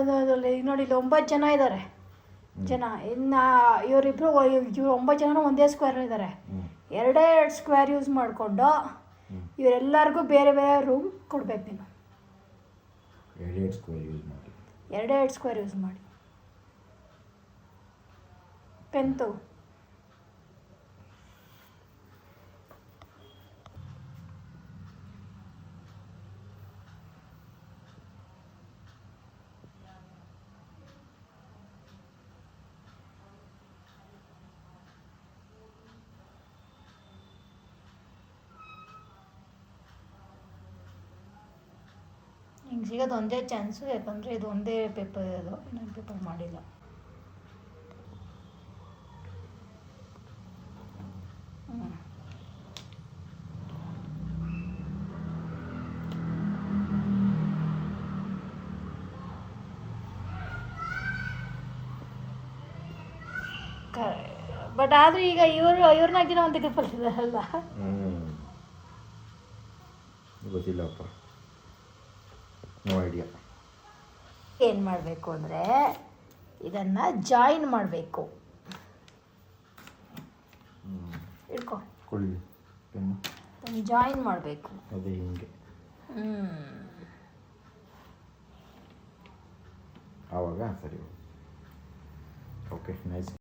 ಈಗ ನೋಡಿ ಇಲ್ಲಿ 9 ಜನ ಇದ್ದಾರೆ ಇನ್ನು ಇವರಿಬ್ರು 9 ಜನನೂ ಒಂದೇ ಸ್ಕ್ವೇರ್ ಇದ್ದಾರೆ. ಎರಡೇ ಸ್ಕ್ವೇರ್ ಯೂಸ್ ಮಾಡಿಕೊಂಡು ಇವರೆಲ್ಲರಿಗೂ ಬೇರೆ ಬೇರೆ ರೂಮ್ ಕೊಡ್ಬೇಕು. ನೀನು ಎರಡೇ ಸ್ಕ್ವೇರ್ ಯೂಸ್ ಮಾಡಿ ಪೆಂತು ಹಿಂಗೆ ಸಿಗೋದು ಒಂದೇ ಚಾನ್ಸು, ಯಾಕಂದರೆ ಇದು ಒಂದೇ ಪೇಪರ್ ಇರೋದು, ಇನ್ನೊಂದು ಪೇಪರ್ ಮಾಡಿಲ್ಲ. ಬಟ್ ಆದರೂ ಈಗ ಇವ್ರನ್ನಾಗಿನ ಒಂದು ಪೇಪರ್ಸಿದಾರಲ್ಲ, ಗೊತ್ತಿಲ್ಲಪ್ಪ, ನೋ ಐಡಿಯಾ. ಏನು ಮಾಡಬೇಕು ಅಂದರೆ ಇದನ್ನು ಜಾಯಿನ್ ಮಾಡಬೇಕು. ಇಟ್ಕೊ, ಜಾಯಿನ್ ಮಾಡಬೇಕು. ಅದೇ ಹಿಂಗೆ ಆವಾಗ ಸರಿ. Okay, nice.